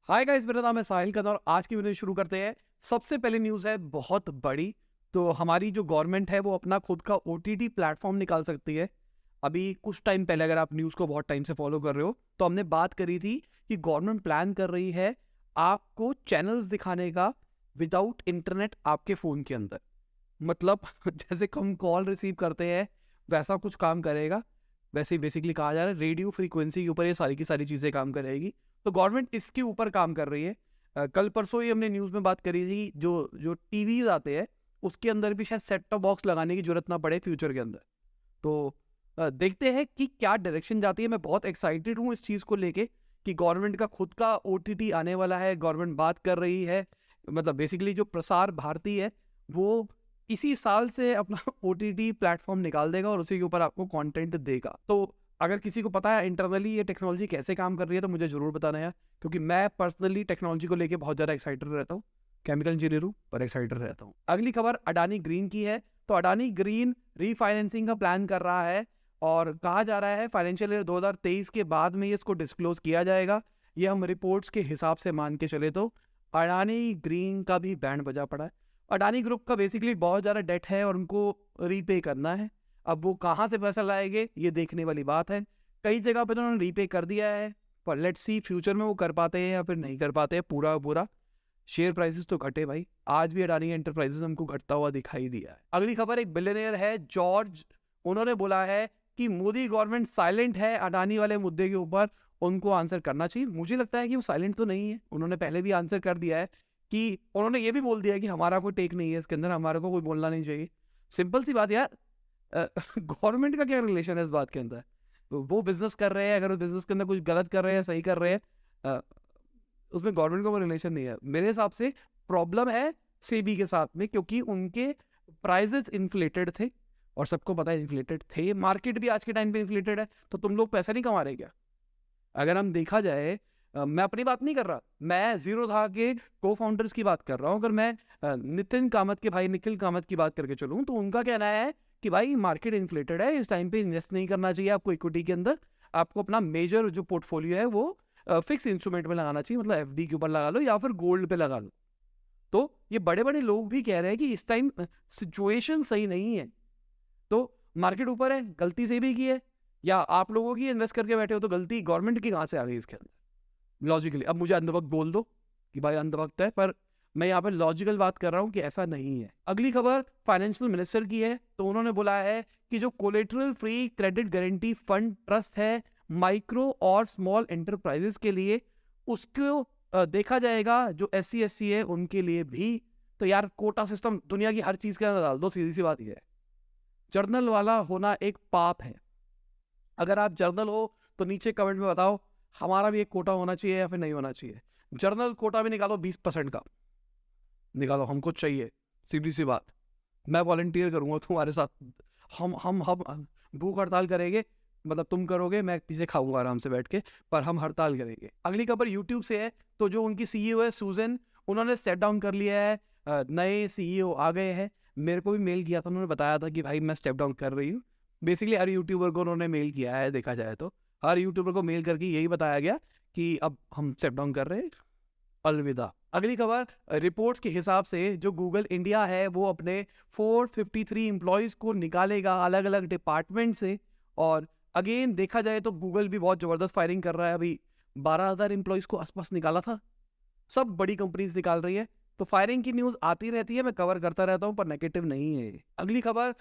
Hi guys, मेरा नाम है साहिल कदर और आज की वीडियो शुरू करते हैं। सबसे पहले न्यूज़ है बहुत बड़ी। तो हमारी जो गवर्नमेंट है वो अपना खुद का ओटीटी प्लेटफॉर्म निकाल सकती है। अभी कुछ टाइम पहले, अगर आप न्यूज़ को बहुत टाइम से फॉलो कर रहे हो, तो हमने बात करी थी कि गवर्नमेंट प्लान कर रही है आपको चैनल्स दिखाने का विदाउट इंटरनेट आपके फ़ोन के अंदर। मतलब जैसे हम कॉल रिसीव करते हैं वैसा कुछ काम करेगा। वैसे ही बेसिकली कहा जा रहा है रेडियो फ्रीक्वेंसी के ऊपर ये सारी की सारी चीज़ें काम करेगी। तो गवर्नमेंट इसके ऊपर काम कर रही है। कल परसों ही हमने न्यूज़ में बात करी थी, जो जो टीवीज आते हैं उसके अंदर भी शायद सेट टॉप बॉक्स लगाने की जरूरत ना पड़े फ्यूचर के अंदर। तो देखते हैं कि क्या डायरेक्शन जाती है। मैं बहुत एक्साइटेड हूँ इस चीज़ को लेके कि गवर्नमेंट का खुद का ओटीटी आने वाला है। गवर्नमेंट बात कर रही है, मतलब बेसिकली जो प्रसार भारती है वो इसी साल से अपना ओटीटी प्लेटफॉर्म निकाल देगा और उसी के ऊपर आपको कंटेंट देगा। तो अगर किसी को पता है इंटरनली ये टेक्नोलॉजी कैसे काम कर रही है तो मुझे ज़रूर बताना है, क्योंकि मैं पर्सनली टेक्नोलॉजी को लेके बहुत ज़्यादा एक्साइटेड रहता हूँ। केमिकल इंजीनियर हूँ पर एक्साइटेड रहता हूँ। अगली खबर अडानी ग्रीन की है। तो अडानी ग्रीन रीफाइनेंसिंग का प्लान कर रहा है और कहा जा रहा है फाइनेंशियल ईयर 2023 के बाद में इसको डिस्क्लोज किया जाएगा। ये हम रिपोर्ट्स के हिसाब से मान के चले तो अडानी ग्रीन का भी बैंड बजा पड़ा है। अडानी ग्रुप का बेसिकली बहुत ज़्यादा डेट है और उनको रीपे करना है। अब वो कहाँ से पैसा लाएंगे ये देखने वाली बात है। कई जगह पे तो उन्होंने रीपे कर दिया है, पर लेट्स सी फ्यूचर में वो कर पाते हैं या फिर नहीं कर पाते हैं पूरा पूरा। शेयर प्राइसेस तो घटे भाई, आज भी अडानी एंटरप्राइजेस हमको घटता हुआ दिखाई दिया है। अगली खबर एक बिलियनियर है जॉर्ज। उन्होंने बोला है कि मोदी गवर्नमेंट साइलेंट है अडानी वाले मुद्दे के ऊपर, उनको आंसर करना चाहिए। मुझे लगता है कि वो साइलेंट तो नहीं है, उन्होंने पहले भी आंसर कर दिया है कि उन्होंने ये भी बोल दिया है कि हमारा कोई टेक नहीं है इसके अंदर, हमारे को कोई बोलना नहीं चाहिए। सिंपल सी बात यार, गवर्नमेंट का क्या रिलेशन है इस बात के अंदर? वो बिजनेस कर रहे हैं, अगर उस बिजनेस के अंदर कुछ गलत कर रहे हैं सही कर रहे हैं, अ, उसमें गवर्नमेंट का कोई रिलेशन नहीं है। मेरे हिसाब से प्रॉब्लम है सेबी के साथ में, क्योंकि उनके प्राइजेस इन्फ्लेटेड थे और सबको पता है इन्फ्लेटेड थे। मार्केट भी आज के टाइम पे इन्फ्लेटेड है, तो तुम लोग पैसा नहीं कमा रहे क्या? अगर हम देखा जाए, मैं अपनी बात नहीं कर रहा, मैं जीरो था के को फाउंडर्स की बात कर रहा हूँ। अगर मैं नितिन कामत के भाई निखिल कामत की बात करके चलूँ तो उनका कहना है कि भाई मार्केट इन्फ्लेटेड है, इस टाइम पे इन्वेस्ट नहीं करना चाहिए आपको इक्विटी के अंदर। आपको अपना मेजर जो पोर्टफोलियो है वो फिक्स इंस्ट्रूमेंट में लगाना चाहिए, मतलब एफडी के ऊपर लगा लो या फिर गोल्ड पे लगा लो। तो ये बड़े बड़े लोग भी कह रहे हैं कि इस टाइम सिचुएशन सही नहीं है। तो मार्केट ऊपर है, गलती से भी की है या आप लोगों की इन्वेस्ट करके बैठे हो, तो गलती गवर्नमेंट की कहाँ से आ गई इसके अंदर लॉजिकली? अब मुझे अंधभक्त बोल दो कि भाई अंधभक्त है, पर मैं यहाँ पे लॉजिकल बात कर रहा हूँ कि ऐसा नहीं है। अगली खबर फाइनेंशियल मिनिस्टर की है। तो उन्होंने बोला है कि जो collateral free credit guarantee fund trust है माइक्रो और स्मॉल एंटरप्राइजेस के लिए, उसको देखा जाएगा जो SC SC है उनके लिए भी। तो यार कोटा सिस्टम दुनिया की हर चीज के अंदर डाल दो, सीधी सी बात यह है। जर्नल वाला होना एक पाप है। अगर आप जर्नल हो तो नीचे कमेंट में बताओ हमारा भी एक कोटा होना चाहिए या फिर नहीं होना चाहिए। जर्नल कोटा भी निकालो, 20% का निकालो, हमको चाहिए। सीधी सी बात, मैं वॉलंटियर करूंगा तुम्हारे साथ। हम भूख हड़ताल करेंगे, मतलब तुम करोगे, मैं पीछे खाऊंगा आराम से बैठ के, पर हम हड़ताल करेंगे। अगली खबर यूट्यूब से है। तो जो उनकी CEO है सूजन, उन्होंने सेट डाउन कर लिया है। नए CEO आ गए हैं। मेरे को भी मेल किया था, उन्होंने बताया था कि भाई मैं स्टेप डाउन कर रही हूँ। बेसिकली हर यूट्यूबर को उन्होंने मेल किया है, देखा जाए तो हर यूट्यूबर को मेल करके यही बताया गया कि अब हम स्टेप डाउन कर रहे हैं, अलविदा। अगली खबर, रिपोर्ट्स के हिसाब से जो गूगल इंडिया है वो अपने 453 एम्प्लॉयज़ को निकालेगा अलग अलग डिपार्टमेंट से। और अगेन देखा जाए तो गूगल भी बहुत ज़बरदस्त फायरिंग कर रहा है। अभी 12,000 एम्प्लॉयज़ को आसपास निकाला था। सब बड़ी कंपनीज निकाल रही है, तो फायरिंग की न्यूज़ आती रहती है, मैं कवर करता रहता हूँ, पर नेगेटिव नहीं है। अगली खबर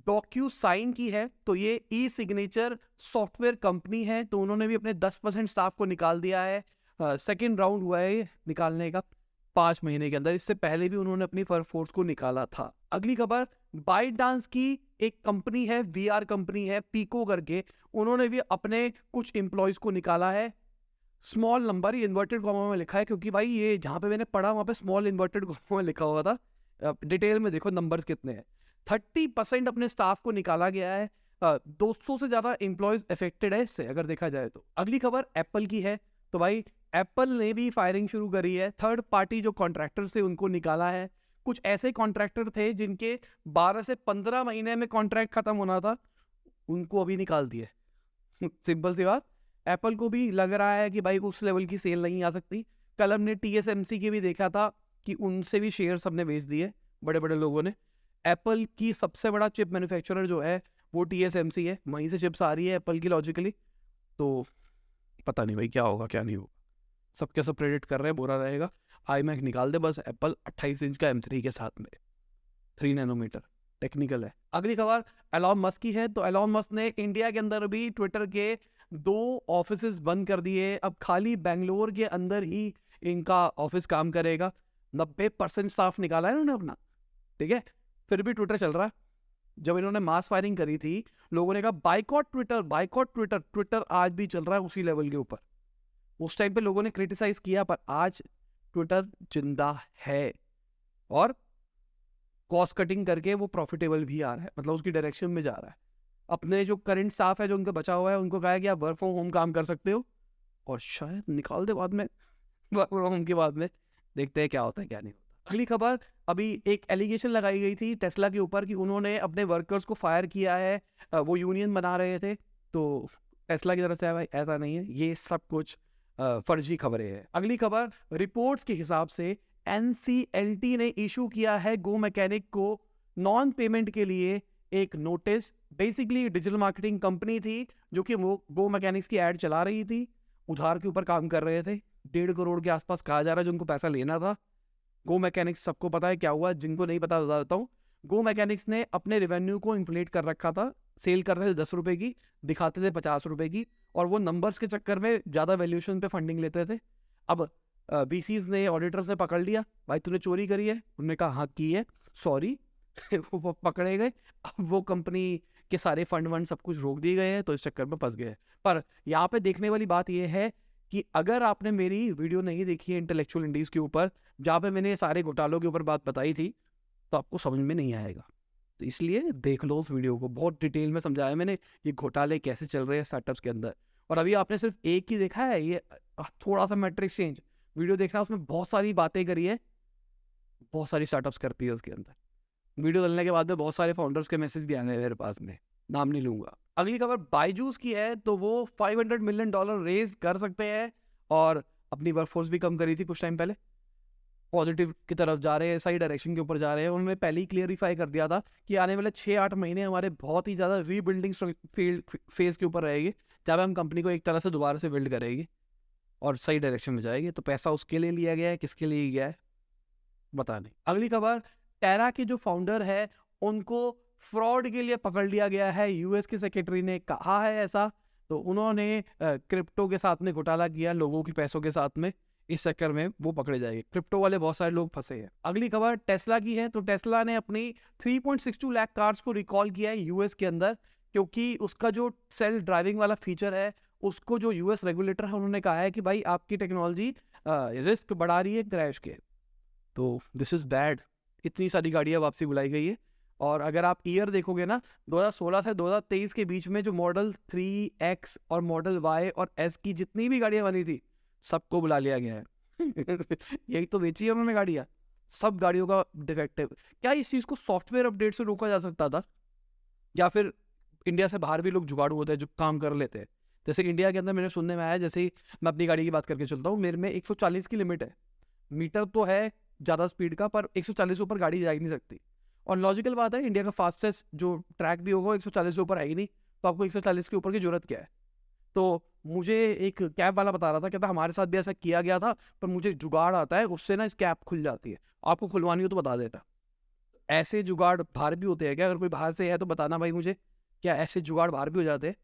डॉक्यू साइन की है। तो ये ई सिग्नेचर सॉफ्टवेयर कंपनी है, तो उन्होंने भी अपने 10% स्टाफ को निकाल दिया है। सेकेंड राउंड हुआ है ये निकालने का 5 महीने के अंदर। इससे पहले भी उन्होंने अपनी वर्कफोर्स को निकाला था। अगली खबर बाइट डांस की एक कंपनी है, VR कंपनी है पीको करके, उन्होंने भी अपने कुछ एम्प्लॉयज को निकाला है। स्मॉल नंबर, ये इन्वर्टेड कॉमा में लिखा है, क्योंकि भाई ये जहाँ पे मैंने पढ़ा वहाँ पे स्मॉल इन्वर्टेड कॉमा में लिखा हुआ था। डिटेल में देखो नंबर्स कितने हैं। 30% अपने स्टाफ को निकाला गया है। 200 से ज़्यादा एम्प्लॉयज अफेक्टेड है इससे, अगर देखा जाए तो। अगली खबर एप्पल की है। तो भाई एप्पल ने भी फायरिंग शुरू करी है। थर्ड पार्टी जो कॉन्ट्रैक्टर थे उनको निकाला है। कुछ ऐसे कॉन्ट्रैक्टर थे जिनके 12 से 15 महीने में कॉन्ट्रैक्ट खत्म होना था, उनको अभी निकाल दिए। सिंपल सी बात, एप्पल को भी लग रहा है कि भाई उस लेवल की सेल नहीं आ सकती, कल हमने TSMC की भी देखा था कि उनसे भी शेयर सबने बेच दिए बड़े बड़े लोगों ने। एप्पल की सबसे बड़ा चिप मैन्युफैक्चरर जो है वो TSMC है, वहीं से चिप्स आ रही है एप्पल की लॉजिकली। तो पता नहीं भाई क्या होगा क्या नहीं होगा, सबके सब प्रेडिक्ट कर रहे हैं बुरा रहेगा। iMac निकाल दे बस एप्पल 28 इंच का M3 के साथ में, 3 नैनोमीटर टेक्निकल है। अगली खबर एलॉन मस्क की है। तो एलॉन मस्क ने इंडिया के अंदर भी ट्विटर के 2 ऑफिसेज बंद कर दिए। अब खाली बेंगलोर के अंदर ही इनका ऑफिस काम करेगा। 90% स्टाफ निकाला है इन्होंने अपना, ठीक है, फिर भी ट्विटर चल रहा है। जब इन्होंने मास फायरिंग करी थी लोगों ने कहा boycott Twitter, boycott Twitter. Twitter आज भी चल रहा है उसी लेवल के ऊपर। उस टाइम पे लोगों ने क्रिटिसाइज किया, पर आज ट्विटर जिंदा है और कॉस्ट कटिंग करके वो प्रॉफिटेबल भी आ रहा है, मतलब उसकी डायरेक्शन में जा रहा है। अपने जो करंट स्टाफ है जो उनका बचा हुआ है उनको कहा है कि आप वर्क फ्रॉम होम काम कर सकते हो, और शायद निकाल दे बाद में वर्क फ्रॉम होम के बाद में। देखते हैं क्या होता है क्या नहीं होता। अगली खबर, अभी एक एलिगेशन लगाई गई थी टेस्ला के ऊपर कि उन्होंने अपने वर्कर्स को फायर किया है, वो यूनियन बना रहे थे। तो टेस्ला की तरफ से है भाई ऐसा नहीं है, ये सब कुछ फर्जी खबरें हैं। अगली खबर, रिपोर्ट्स के हिसाब से NCLT ने इशू किया है गो मैकेनिक को नॉन पेमेंट के लिए एक notice. Basically digital marketing company थी जो कि वो गो मैकेनिक्स की एड चला रही थी, उधार के ऊपर काम कर रहे थे। 1.5 करोड़ के आसपास कहा जा रहा है जो उनको पैसा लेना था। गो मैकेनिक्स सबको पता है क्या हुआ, जिनको नहीं पता बता देता हूँ। गो मैकेनिक्स ने अपने रेवेन्यू को इन्फ्लेट कर रखा था, सेल करते थे 10 रुपए की, दिखाते थे 50 रुपए की, और वो नंबर्स के चक्कर में ज़्यादा वैल्यूएशन पे फंडिंग लेते थे। अब BCs ने, ऑडिटर्स ने पकड़ लिया, भाई तूने चोरी करी है। उन्होंने कहा हाँ की है, सॉरी। वो पकड़े गए। अब वो कंपनी के सारे फंड वंड सब कुछ रोक दिए गए हैं, तो इस चक्कर में फंस गए। पर यहाँ पे देखने वाली बात यह है कि अगर आपने मेरी वीडियो नहीं देखी है इंटेलेक्चुअल इंडीज के ऊपर, जहाँ पे मैंने सारे घोटालों के ऊपर बात बताई थी, तो आपको समझ में नहीं आएगा। तो इसलिए देख लो उस वीडियो को, बहुत डिटेल में समझाया मैंने ये घोटाले कैसे चल रहे हैं स्टार्टअप्स के अंदर। और अभी आपने सिर्फ एक ही देखा है, ये थोड़ा सा मैट्रिक्स चेंज वीडियो देखना, उसमें बहुत सारी बातें करी है, बहुत सारी स्टार्टअप्स करती है उसके अंदर। वीडियो डालने के बाद में बहुत सारे फाउंडर्स के मैसेज भी आए मेरे पास में, नाम नहीं लूंगा। अगली खबर बायजूस की है। तो वो $500 मिलियन रेज कर सकते हैं और अपनी वर्कफोर्स भी कम करी थी कुछ टाइम पहले। पॉजिटिव की तरफ जा रहे हैं, सही डायरेक्शन के ऊपर जा रहे हैं। उन्होंने पहले ही क्लियरिफाई कर दिया था कि आने वाले 6-8 महीने हमारे बहुत ही ज़्यादा रीबिल्डिंग फील्ड फेज के ऊपर रहेगी, जब हम कंपनी को एक तरह से दोबारा से बिल्ड करेंगे और सही डायरेक्शन में जाएगी। तो पैसा उसके लिए लिया गया है, किसके लिए गया है बता नहीं। अगली खबर, टेरा के जो फाउंडर है उनको फ्रॉड के लिए पकड़ लिया गया है। US के सेक्रेटरी ने कहा है ऐसा। तो उन्होंने क्रिप्टो के साथ में घोटाला किया, लोगों के पैसों के साथ में, इस चक्कर में वो पकड़े जाएंगे। क्रिप्टो वाले बहुत सारे लोग फंसे हैं। अगली खबर टेस्ला की है। तो टेस्ला ने अपनी 3.62 लाख कार्स को रिकॉल किया है US के अंदर, क्योंकि उसका जो सेल्फ ड्राइविंग वाला फीचर है उसको जो US रेगुलेटर है उन्होंने कहा है कि भाई आपकी टेक्नोलॉजी रिस्क बढ़ा रही है क्रैश के। तो दिस इज़ बैड। इतनी सारी गाड़ियाँ वापसी बुलाई गई है। और अगर आप ईयर देखोगे ना, 2016 से 2023 के बीच में जो मॉडल 3X और मॉडल Y और S की जितनी भी गाड़ियाँ बनी थी सबको बुला लिया गया है। यही तो बेची है उन्होंने गाड़ियाँ, सब गाड़ियों का डिफेक्टिव। क्या इस चीज़ को सॉफ्टवेयर अपडेट से रोका जा सकता था, या फिर इंडिया से बाहर भी लोग जुगाड़ू होते हैं जो काम कर लेते हैं? जैसे इंडिया के अंदर मैंने सुनने में आया, जैसे ही मैं अपनी गाड़ी की बात करके चलता हूँ, मेरे में 140 की लिमिट है। मीटर तो है ज़्यादा स्पीड का, पर 140 से ऊपर गाड़ी जा ही नहीं सकती। और लॉजिकल बात है, इंडिया का फास्टेस्ट जो ट्रैक भी होगा 140 से ऊपर है ही नहीं, तो आपको 140 के ऊपर की जरूरत क्या है? तो मुझे एक कैब वाला बता रहा था, कहता हमारे साथ भी ऐसा किया गया था, पर मुझे जुगाड़ आता है, उससे ना इस कैब खुल जाती है। आपको खुलवानी हो तो बता देना। ऐसे जुगाड़ बाहर भी होते हैं क्या? अगर कोई बाहर से है तो बताना भाई मुझे, क्या ऐसे जुगाड़ बाहर भी हो जाते हैं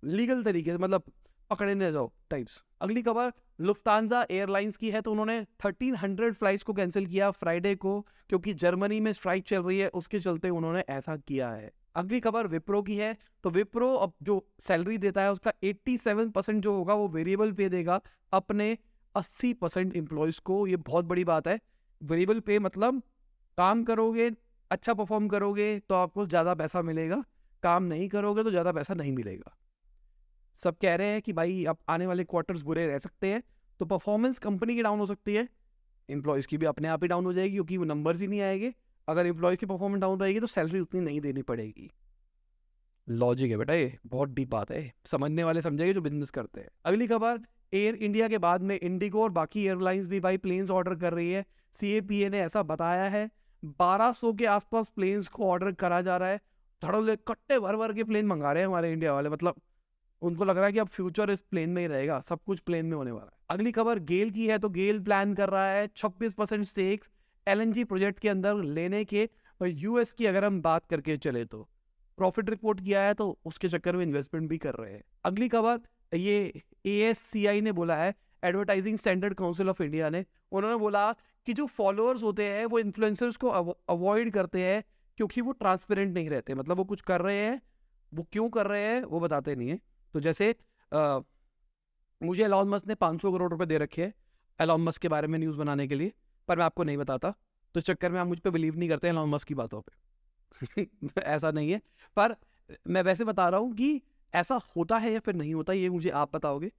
लीगल तरीके से, मतलब पकड़े न जाओ टाइप्स। अगली खबर लुफ्तांजा एयरलाइंस की है। तो उन्होंने 1300 फ्लाइट्स को कैंसिल किया फ्राइडे को, क्योंकि जर्मनी में स्ट्राइक चल रही है, उसके चलते उन्होंने ऐसा किया है। अगली खबर विप्रो की है। तो विप्रो अब जो सैलरी देता है उसका 87% जो होगा वो वेरिएबल पे देगा अपने 80% एम्प्लॉयज़ को। ये बहुत बड़ी बात है। वेरिएबल पे मतलब काम करोगे, अच्छा परफॉर्म करोगे तो आपको ज़्यादा पैसा मिलेगा, काम नहीं करोगे तो ज़्यादा पैसा नहीं मिलेगा। सब कह रहे हैं कि भाई अब आने वाले क्वार्टर्स बुरे रह सकते हैं, तो परफॉर्मेंस कंपनी की डाउन हो सकती है, एम्प्लॉयज़ की भी अपने आप ही डाउन हो जाएगी, क्योंकि वो नंबर्स ही नहीं आएंगे। अगर एम्प्लॉयज़ की परफॉर्मेंस डाउन रहेगी तो सैलरी उतनी नहीं देनी पड़ेगी। लॉजिक है बेटा, ये बहुत डीप बात है, समझने वाले समझेंगे जो बिजनेस करते हैं। अगली खबर, एयर इंडिया के बाद में इंडिगो और बाकी एयरलाइंस भी भाई प्लेन्स ऑर्डर कर रही है। CAPA ने ऐसा बताया है 1200 के आसपास प्लेन्स को ऑर्डर करा जा रहा है। धड़ल्ले कट्टे भर भर के प्लेन मंगा रहे हैं हमारे इंडिया वाले, मतलब उनको लग रहा है कि अब फ्यूचर इस प्लेन में ही रहेगा, सब कुछ प्लेन में होने वाला है। अगली खबर गेल की है, तो गेल प्लान कर रहा है 26% स्टेक्स LNG प्रोजेक्ट के अंदर लेने के। और यूएस की अगर हम बात करके चले तो प्रॉफिट रिपोर्ट किया है, तो उसके चक्कर में इन्वेस्टमेंट भी कर रहे हैं। अगली खबर ये ASCI ने बोला है, advertising standard council of India ने, उन्होंने बोला कि जो फॉलोअर्स होते हैं वो इन्फ्लुएंसर्स को अवॉइड करते हैं क्योंकि वो ट्रांसपेरेंट नहीं रहते, मतलब वो कुछ कर रहे हैं, वो क्यों कर रहे हैं वो बताते नहीं है। तो जैसे मुझे एलॉन मस्क ने 500 करोड़ रुपए दे रखे हैं एलॉन मस्क के बारे में न्यूज़ बनाने के लिए, पर मैं आपको नहीं बताता, तो इस चक्कर में आप मुझ पर बिलीव नहीं करते एलॉन मस्क की बातों पे ऐसा नहीं है, पर मैं वैसे बता रहा हूँ कि ऐसा होता है या फिर नहीं होता, ये मुझे आप बताओगे।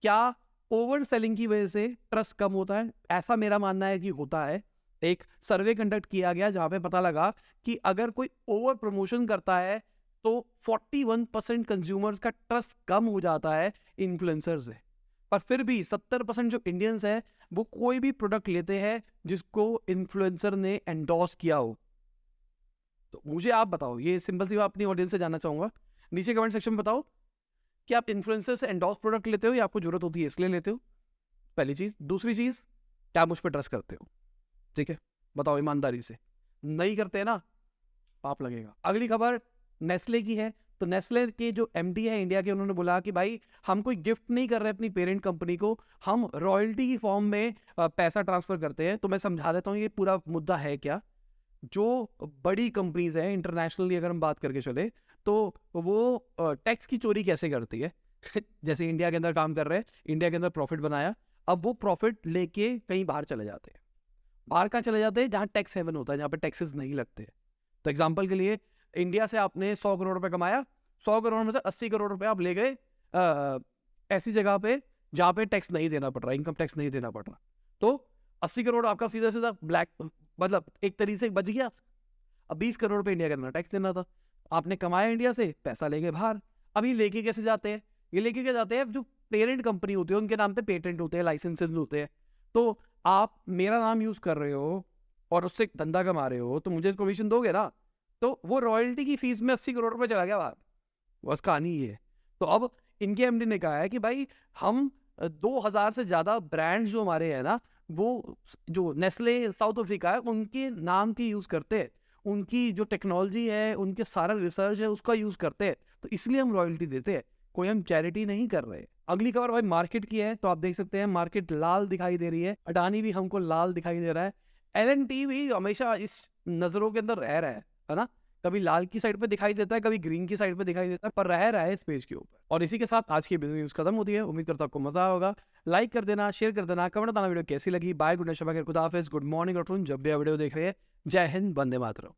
क्या ओवर सेलिंग की वजह से ट्रस्ट कम होता है? ऐसा मेरा मानना है कि होता है। एक सर्वे कंडक्ट किया गया जहां पे पता लगा कि अगर कोई ओवर प्रमोशन करता है तो 41% कंज्यूमर्स का ट्रस्ट कम हो जाता है इन्फ्लुएंसर से। पर फिर भी 70% जो इंडियंस है वो कोई भी प्रोडक्ट लेते हैं जिसको इन्फ्लुएंसर ने एंडोर्स किया हो। तो मुझे आप बताओ, ये सिंपल सी बात अपनी ऑडियंस से जानना चाहूंगा, नीचे कमेंट सेक्शन में बताओ कि आप इन्फ्लुएंसर से एंडोर्स प्रोडक्ट लेते हो या आपको जरूरत होती है इसलिए लेते हो, पहली चीज। दूसरी चीज, क्या आप मुझ पर ट्रस्ट करते हो? ठीक है, बताओ ईमानदारी से। नहीं करते ना, पाप लगेगा। अगली खबर नेस्ले की है, तो नेस्ले के जो MD है इंडिया के, उन्होंने बोला कि भाई हम कोई गिफ्ट नहीं कर रहे अपनी पेरेंट कंपनी को, हम रॉयल्टी की फॉर्म में पैसा ट्रांसफर करते हैं। तो मैं समझा देता हूँ ये पूरा मुद्दा है क्या। जो बड़ी कंपनीज हैं इंटरनेशनली अगर हम बात करके चले, तो वो टैक्स की चोरी कैसे करती है जैसे इंडिया के अंदर काम कर रहे हैं, इंडिया के अंदर प्रॉफिट बनाया, अब वो प्रॉफिट लेके कहीं बाहर चले जाते हैं। बाहर कहाँ चले जाते हैं? जहाँ टैक्स हेवन होता है, जहाँ पे टैक्सेस नहीं लगते। तो एग्जांपल के लिए इंडिया से आपने 100 करोड़ रुपए कमाया, 100 करोड़ में से 80 करोड़ रुपए आप ले गए ऐसी जगह पे जहाँ पे टैक्स नहीं देना पड़ रहा, इनकम टैक्स नहीं देना पड़ रहा, तो 80 करोड़ आपका सीधा सीधा ब्लैक, मतलब एक तरीके से बच गया। अब 20 करोड़ रुपए इंडिया के अंदर टैक्स देना था, आपने कमाया इंडिया से, पैसा लेके बाहर। अभी लेके कैसे जाते हैं? ये लेके क्या जाते हैं, जो पेरेंट कंपनी होती है उनके नाम पे पेटेंट होते हैं, लाइसेंसेस होते हैं। तो आप मेरा नाम यूज कर रहे हो और उससे धंधा कमा रहे हो, तो मुझे कमीशन दोगे ना। तो वो रॉयल्टी की फीस में 80 करोड़ रुपए चला गया बाहर, बस कहानी ये है। तो अब इनके MD ने कहा है कि भाई हम 2000 से ज्यादा ब्रांड्स जो हमारे हैं ना, वो जो नेस्ले साउथ अफ्रीका है उनके नाम की यूज करते हैं, उनकी जो टेक्नोलॉजी है, उनके सारा रिसर्च है उसका यूज करते हैं, तो इसलिए हम रॉयल्टी देते हैं, कोई हम चैरिटी नहीं कर रहे। अगली खबर भाई मार्केट की है, तो आप देख सकते हैं मार्केट लाल दिखाई दे रही है, अडानी भी हमको लाल दिखाई दे रहा है, LNT भी हमेशा इस नजरों के अंदर रह रहा है ना, कभी लाल की साइड पे दिखाई देता है, कभी ग्रीन की साइड पे दिखाई देता है, पर रह रहा है इस पेज के ऊपर। और इसी के साथ आज की बिजनेस न्यूज खत्म होती है। उम्मीद करता हूं आपको मजा आया होगा। लाइक कर देना, शेयर कर देना, कमेंट बताना वीडियो कैसी लगी। बाय, गुड नाइट, शबा खैर, खुदा हाफिज़, गुड मॉर्निंग, और जब भी वीडियो देख रहे हैं, जय हिंद, वंदे मातरम।